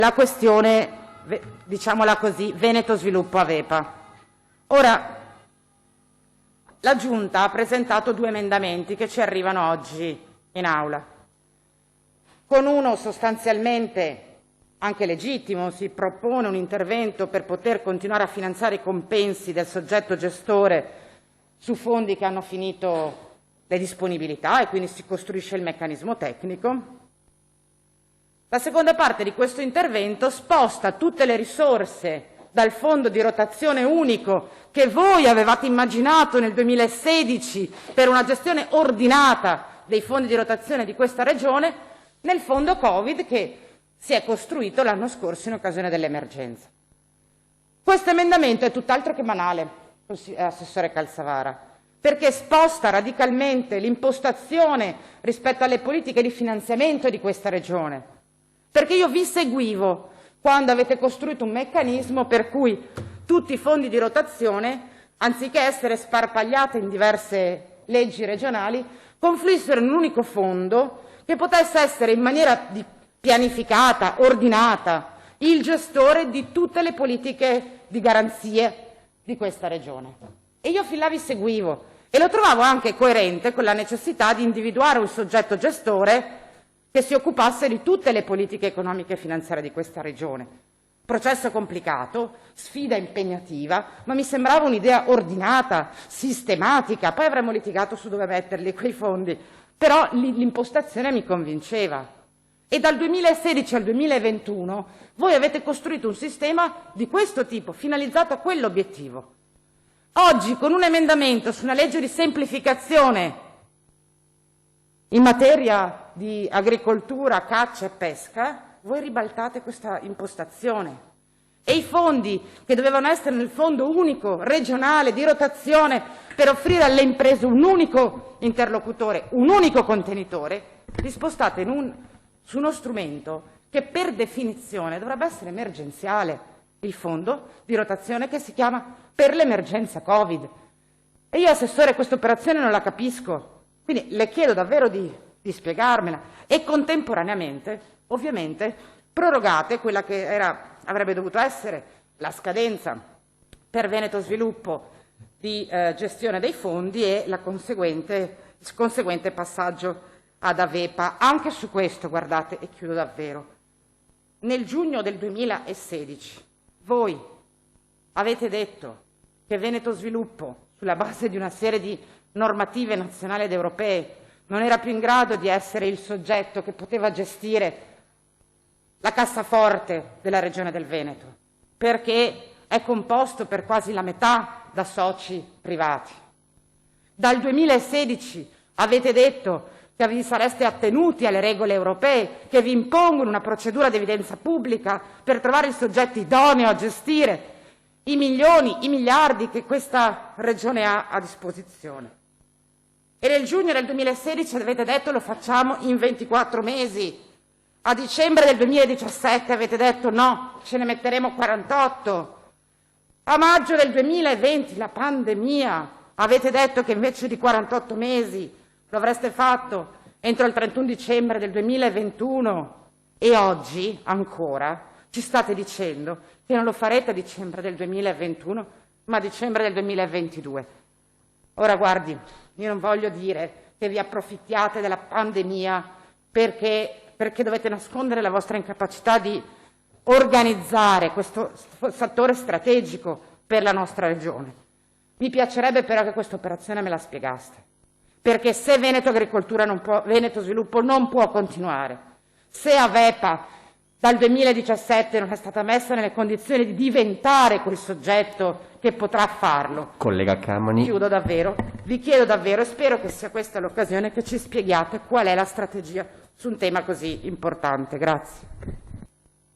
la questione, diciamola così, Veneto Sviluppo Avepa. Ora, la Giunta ha presentato 2 emendamenti che ci arrivano oggi in Aula. Con uno sostanzialmente, anche legittimo, si propone un intervento per poter continuare a finanziare i compensi del soggetto gestore su fondi che hanno finito le disponibilità e quindi si costruisce il meccanismo tecnico. La seconda parte di questo intervento sposta tutte le risorse dal fondo di rotazione unico che voi avevate immaginato nel 2016 per una gestione ordinata dei fondi di rotazione di questa regione nel fondo Covid che si è costruito l'anno scorso in occasione dell'emergenza. Questo emendamento è tutt'altro che banale, Assessore Calzavara, perché sposta radicalmente l'impostazione rispetto alle politiche di finanziamento di questa regione. Perché io vi seguivo quando avete costruito un meccanismo per cui tutti i fondi di rotazione, anziché essere sparpagliati in diverse leggi regionali, confluissero in un unico fondo che potesse essere in maniera pianificata, ordinata, il gestore di tutte le politiche di garanzie di questa regione. E io fin là vi seguivo e lo trovavo anche coerente con la necessità di individuare un soggetto gestore che si occupasse di tutte le politiche economiche e finanziarie di questa regione. Processo complicato, sfida impegnativa, ma mi sembrava un'idea ordinata, sistematica. Poi avremmo litigato su dove metterli quei fondi, però l'impostazione mi convinceva. E dal 2016 al 2021 voi avete costruito un sistema di questo tipo, finalizzato a quell'obiettivo. Oggi, con un emendamento su una legge di semplificazione in materia di agricoltura, caccia e pesca, voi ribaltate questa impostazione. E i fondi che dovevano essere nel fondo unico regionale di rotazione per offrire alle imprese un unico interlocutore, un unico contenitore, li spostate su uno strumento che per definizione dovrebbe essere emergenziale, il fondo di rotazione che si chiama per l'emergenza Covid. E io, Assessore, questa operazione non la capisco. Quindi le chiedo davvero di spiegarmela e contemporaneamente, ovviamente, prorogate quella che avrebbe dovuto essere la scadenza per Veneto Sviluppo di gestione dei fondi e il conseguente passaggio ad Avepa. Anche su questo, guardate, e chiudo davvero, nel giugno del 2016 voi avete detto che Veneto Sviluppo, sulla base di una serie di normative nazionali ed europee, non era più in grado di essere il soggetto che poteva gestire la cassaforte della Regione del Veneto, perché è composto per quasi la metà da soci privati. Dal 2016 avete detto che vi sareste attenuti alle regole europee che vi impongono una procedura di evidenza pubblica per trovare il soggetto idoneo a gestire i milioni, i miliardi che questa Regione ha a disposizione. E nel giugno del 2016 avete detto lo facciamo in 24 mesi. A dicembre del 2017 avete detto no, ce ne metteremo 48. A maggio del 2020, la pandemia, avete detto che invece di 48 mesi lo avreste fatto entro il 31 dicembre del 2021 e oggi ancora ci state dicendo che non lo farete a dicembre del 2021 ma a dicembre del 2022. Ora guardi, io non voglio dire che vi approfittiate della pandemia perché dovete nascondere la vostra incapacità di organizzare questo fattore strategico per la nostra regione. Mi piacerebbe però che questa operazione me la spiegaste, perché se Veneto Sviluppo non può continuare, se Avepa dal 2017 non è stata messa nelle condizioni di diventare quel soggetto che potrà farlo. Collega Camani. Chiudo davvero, vi chiedo davvero e spero che sia questa l'occasione che ci spieghiate qual è la strategia su un tema così importante. Grazie.